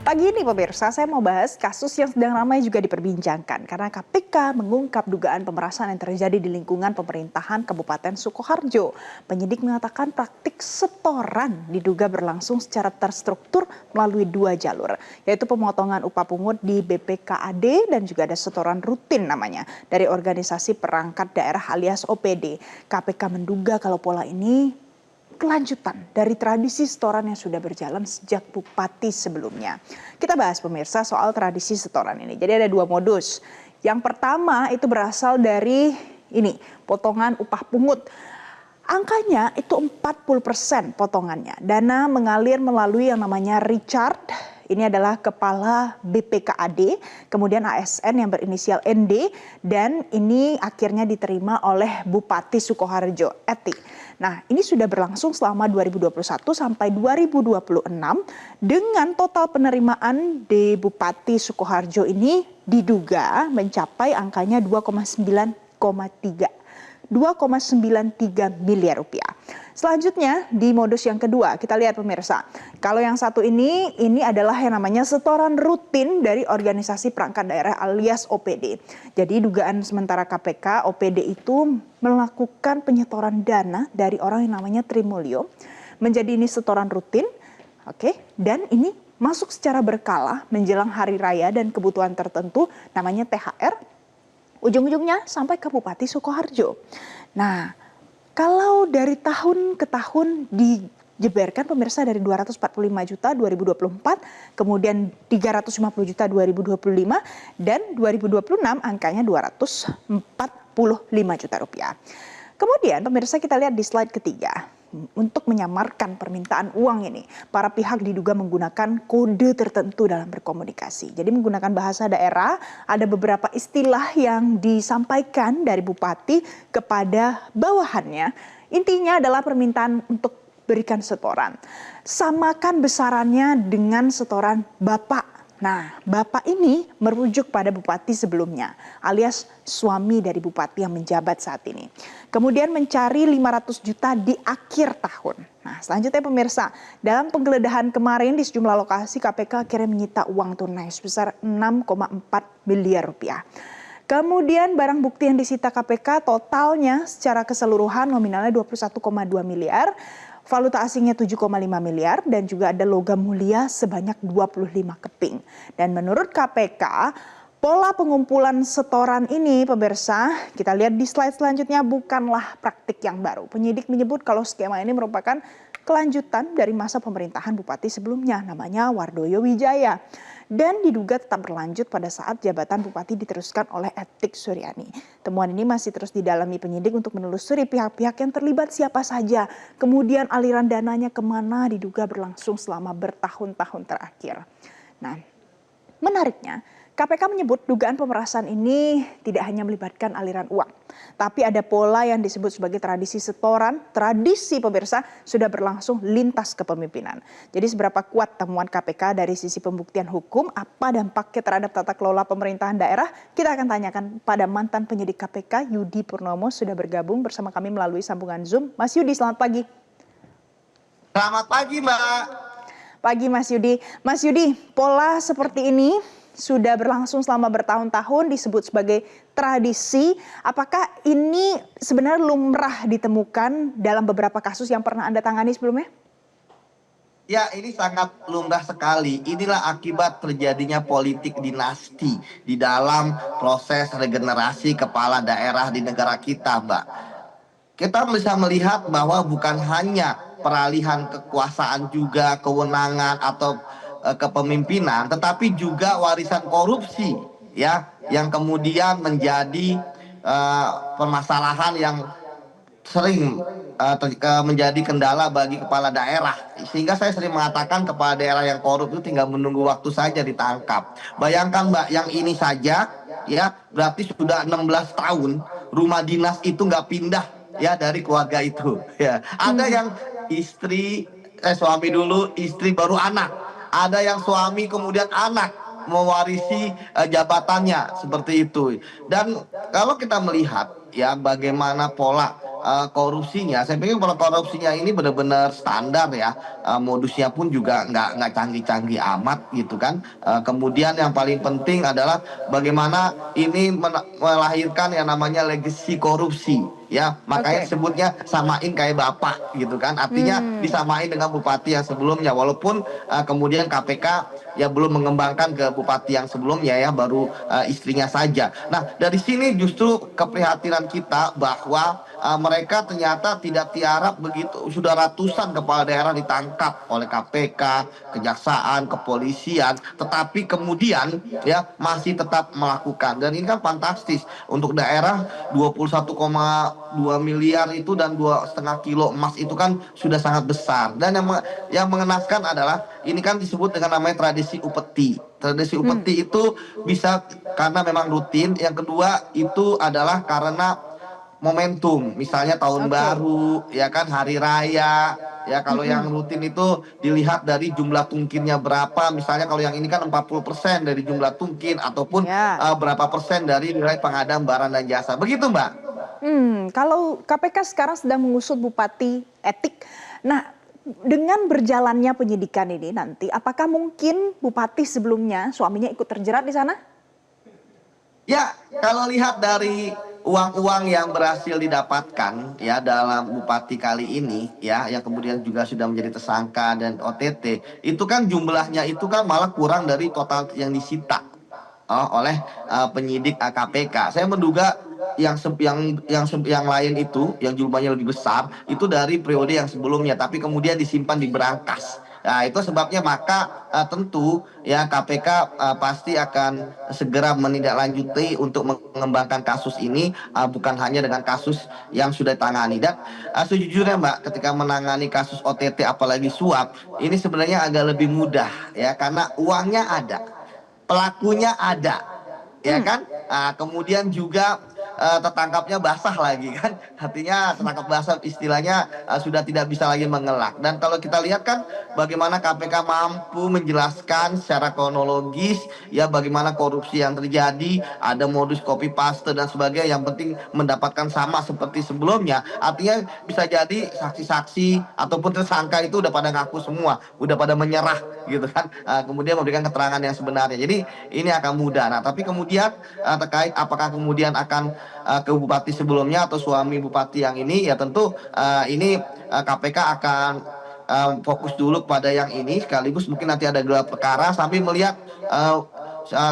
Pagi ini pemirsa, saya mau bahas kasus yang sedang ramai juga diperbincangkan karena KPK mengungkap dugaan pemerasan yang terjadi di lingkungan pemerintahan Kabupaten Sukoharjo. Penyidik mengatakan praktik setoran diduga berlangsung secara terstruktur melalui dua jalur, yaitu pemotongan upah pungut di BPKAD dan juga ada setoran rutin namanya dari organisasi perangkat daerah alias OPD. KPK menduga kalau pola ini kelanjutan dari tradisi setoran yang sudah berjalan sejak bupati sebelumnya. Kita bahas pemirsa soal tradisi setoran ini. Jadi ada dua modus. Yang pertama itu berasal dari ini, potongan upah pungut. Angkanya itu 40% potongannya. Dana mengalir melalui yang namanya Richard. Ini adalah kepala BPKAD, kemudian ASN yang berinisial ND, dan ini akhirnya diterima oleh Bupati Sukoharjo, Eti. Nah, ini sudah berlangsung selama 2021 sampai 2026 dengan total penerimaan di Bupati Sukoharjo ini diduga mencapai angkanya 2,93 miliar rupiah. Selanjutnya di modus yang kedua, kita lihat pemirsa. Kalau yang satu ini adalah yang namanya setoran rutin dari organisasi perangkat daerah alias OPD. Jadi dugaan sementara KPK, OPD itu melakukan penyetoran dana dari orang yang namanya Trimulyo. Menjadi ini setoran rutin, dan ini masuk secara berkala menjelang hari raya dan kebutuhan tertentu namanya THR. Ujung-ujungnya sampai ke Bupati Sukoharjo. Nah, kalau dari tahun ke tahun dijeberkan pemirsa dari 245 juta 2024, kemudian 350 juta 2025, dan 2026 angkanya 245 juta rupiah. Kemudian pemirsa kita lihat di slide ketiga. Untuk menyamarkan permintaan uang ini, para pihak diduga menggunakan kode tertentu dalam berkomunikasi. Jadi menggunakan bahasa daerah, ada beberapa istilah yang disampaikan dari bupati kepada bawahannya. Intinya adalah permintaan untuk berikan setoran. Samakan besarannya dengan setoran bapak. Nah, bapak ini merujuk pada bupati sebelumnya, alias suami dari bupati yang menjabat saat ini. Kemudian mencari 500 juta di akhir tahun. Nah, selanjutnya pemirsa, dalam penggeledahan kemarin di sejumlah lokasi KPK akhirnya menyita uang tunai sebesar 6,4 miliar rupiah. Kemudian barang bukti yang disita KPK totalnya secara keseluruhan nominalnya 21,2 miliar. Valuta asingnya 7,5 miliar dan juga ada logam mulia sebanyak 25 keping. Dan menurut KPK, pola pengumpulan setoran ini pemirsa, kita lihat di slide selanjutnya bukanlah praktik yang baru. Penyidik menyebut kalau skema ini merupakan kelanjutan dari masa pemerintahan bupati sebelumnya, namanya Wardoyo Wijaya. Dan diduga tetap berlanjut pada saat jabatan bupati diteruskan oleh Etik Suryani. Temuan ini masih terus didalami penyidik untuk menelusuri pihak-pihak yang terlibat siapa saja. Kemudian aliran dananya kemana diduga berlangsung selama bertahun-tahun terakhir. Nah, menariknya KPK menyebut dugaan pemerasan ini tidak hanya melibatkan aliran uang, tapi ada pola yang disebut sebagai tradisi setoran. Tradisi pemirsa sudah berlangsung lintas kepemimpinan. Jadi seberapa kuat temuan KPK dari sisi pembuktian hukum, apa dampaknya terhadap tata kelola pemerintahan daerah, kita akan tanyakan pada mantan penyidik KPK Yudi Purnomo sudah bergabung bersama kami melalui sambungan Zoom. Mas Yudi, selamat pagi. Selamat pagi, Mbak. Pagi Mas Yudi. Mas Yudi, pola seperti ini sudah berlangsung selama bertahun-tahun disebut sebagai tradisi. Apakah ini sebenarnya lumrah ditemukan dalam beberapa kasus yang pernah Anda tangani sebelumnya? Ya, ini sangat lumrah sekali. Inilah akibat terjadinya politik dinasti di dalam proses regenerasi kepala daerah di negara kita, Mbak. Kita bisa melihat bahwa bukan hanya peralihan kekuasaan juga, kewenangan atau kepemimpinan, tetapi juga warisan korupsi ya yang kemudian menjadi permasalahan yang sering menjadi kendala bagi kepala daerah, sehingga saya sering mengatakan kepala daerah yang korup itu tinggal menunggu waktu saja ditangkap. Bayangkan Mbak, yang ini saja ya berarti sudah 16 tahun rumah dinas itu nggak pindah ya dari keluarga itu ya. Ada yang suami dulu, istri baru anak. Ada yang suami kemudian anak mewarisi jabatannya seperti itu. Dan kalau kita melihat ya bagaimana pola korupsinya, saya pikir kalau korupsinya ini benar-benar standar ya, modusnya pun juga nggak canggih-canggih amat gitu kan. Kemudian yang paling penting adalah bagaimana ini melahirkan yang namanya legacy korupsi ya, makanya Oke. sebutnya samain kayak bapak gitu kan, artinya Hmm, disamain dengan bupati yang sebelumnya, walaupun kemudian KPK ya belum mengembangkan ke bupati yang sebelumnya ya, baru istrinya saja. Nah dari sini justru keprihatinan kita bahwa mereka ternyata tidak tiarap begitu, sudah ratusan kepala daerah ditangkap oleh KPK, kejaksaan, kepolisian, tetapi kemudian ya masih tetap melakukan, dan ini kan fantastis untuk daerah 21,2 miliar itu dan 2,5 kilo emas itu kan sudah sangat besar. Dan yang mengenaskan adalah ini kan disebut dengan namanya tradisi upeti. Tradisi hmm, upeti itu bisa karena memang rutin. Yang kedua itu adalah karena momentum, misalnya tahun oke. baru, ya kan, hari raya. Ya kalau Mm-mm. yang rutin itu dilihat dari jumlah tungkinnya berapa, misalnya kalau yang ini kan 40% dari jumlah tungkin ataupun Ya. berapa persen dari nilai pengadaan barang dan jasa. Begitu, Mbak. Kalau KPK sekarang sedang mengusut Bupati Etik. Nah, dengan berjalannya penyidikan ini nanti, apakah mungkin Bupati sebelumnya suaminya ikut terjerat di sana? Ya, kalau lihat dari uang-uang yang berhasil didapatkan ya dalam bupati kali ini ya, yang kemudian juga sudah menjadi tersangka dan OTT, itu kan jumlahnya itu kan malah kurang dari total yang disita oleh penyidik KPK. Saya menduga yang lain itu yang jumlahnya lebih besar itu dari periode yang sebelumnya, tapi kemudian disimpan di berangkas. Nah, itu sebabnya maka tentu ya KPK pasti akan segera menindaklanjuti untuk mengembangkan kasus ini, bukan hanya dengan kasus yang sudah ditangani. Dan sejujurnya Mbak, ketika menangani kasus OTT apalagi suap, ini sebenarnya agak lebih mudah ya, karena uangnya ada, pelakunya ada, ya Hmm, kan? Kemudian juga tertangkapnya basah lagi kan, artinya tertangkap basah istilahnya, sudah tidak bisa lagi mengelak. Dan kalau kita lihat kan bagaimana KPK mampu menjelaskan secara kronologis ya bagaimana korupsi yang terjadi, ada modus copy paste dan sebagainya, yang penting mendapatkan sama seperti sebelumnya. Artinya bisa jadi saksi-saksi ataupun tersangka itu udah pada ngaku semua, udah pada menyerah gitu kan. Kemudian memberikan keterangan yang sebenarnya, jadi ini akan mudah. Nah tapi kemudian terkait apakah kemudian akan ke bupati sebelumnya atau suami bupati yang ini, ya tentu ini KPK akan fokus dulu pada yang ini, sekaligus mungkin nanti ada gelar perkara sambil melihat uh,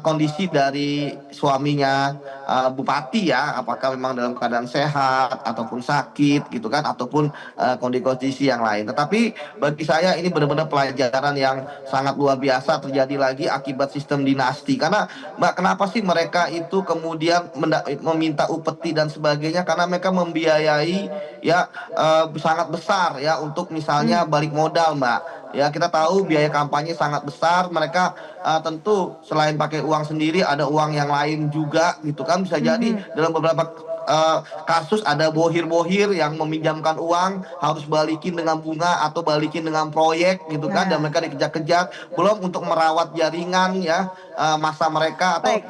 kondisi dari suaminya bupati ya, apakah memang dalam keadaan sehat ataupun sakit gitu kan, ataupun kondisi-kondisi yang lain. Tetapi bagi saya ini benar-benar pelajaran yang sangat luar biasa terjadi lagi akibat sistem dinasti. Karena Mbak, kenapa sih mereka itu kemudian meminta upeti dan sebagainya? Karena mereka membiayai ya sangat besar ya untuk misalnya hmm, balik modal, Mbak. Ya kita tahu biaya kampanye sangat besar. Mereka tentu selain pakai uang sendiri ada uang yang lain juga gitu kan. Bisa jadi mhm. dalam beberapa kasus ada bohir-bohir yang meminjamkan uang harus balikin dengan bunga atau balikin dengan proyek gitu kan, dan Nah, mereka dikejar-kejar, belum untuk merawat jaringan ya masa mereka, atau baik.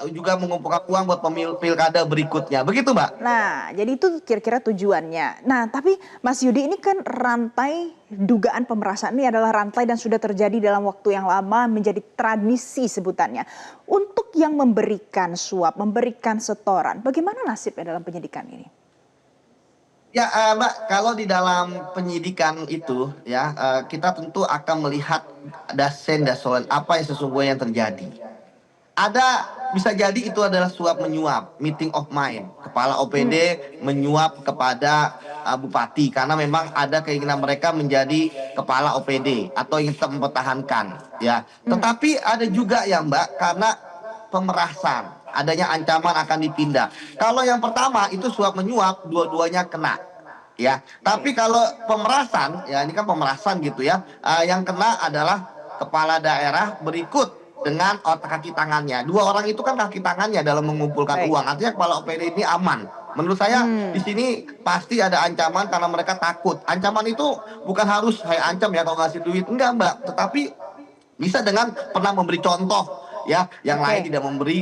juga mengumpulkan uang buat pilkada berikutnya. Begitu, Mbak. Nah, jadi itu kira-kira tujuannya. Nah, tapi Mas Yudi, ini kan rantai dugaan pemerasan ini adalah rantai dan sudah terjadi dalam waktu yang lama, menjadi tradisi sebutannya. Untuk yang memberikan suap, memberikan setoran, bagaimana nasibnya dalam penyidikan ini? Ya, Mbak, kalau di dalam penyidikan itu ya, kita tentu akan melihat dasen dasolen apa yang sesungguhnya yang terjadi. Ada, bisa jadi itu adalah suap menyuap, meeting of mind. Kepala OPD Hmm, menyuap kepada bupati karena memang ada keinginan mereka menjadi kepala OPD atau ingin tetap mempertahankan ya. hmm, Tetapi ada juga ya Mbak, karena pemerasan, adanya ancaman akan dipindah. Kalau yang pertama itu suap menyuap, dua-duanya kena ya. oke. Tapi kalau pemerasan, ya ini kan pemerasan gitu ya, yang kena adalah kepala daerah berikut dengan otak kaki tangannya. Dua orang itu kan kaki tangannya dalam mengumpulkan Baik. uang. Artinya kepala OPD ini aman. Menurut saya di Hmm, sini pasti ada ancaman karena mereka takut. Ancaman itu bukan harus saya ancam ya kalau ngasih duit, enggak Mbak. Tetapi bisa dengan pernah memberi contoh ya, yang lain oke. tidak memberi,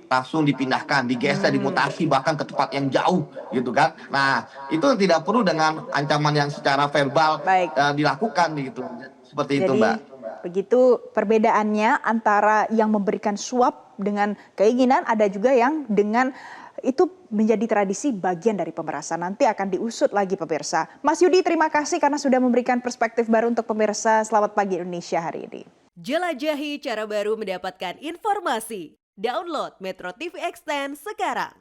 langsung dipindahkan, digeser, dimutasi bahkan ke tempat yang jauh gitu kan. Nah, itu tidak perlu dengan ancaman yang secara verbal Baik. dilakukan gitu. Seperti itu, Jadi Mbak. begitu perbedaannya antara yang memberikan suap dengan keinginan, ada juga yang dengan itu menjadi tradisi bagian dari pemerasan. Nanti akan diusut lagi pemirsa. Mas Yudi, terima kasih karena sudah memberikan perspektif baru untuk pemirsa. Selamat pagi Indonesia hari ini. Jelajahi cara baru mendapatkan informasi. Download Metro TV Extend sekarang.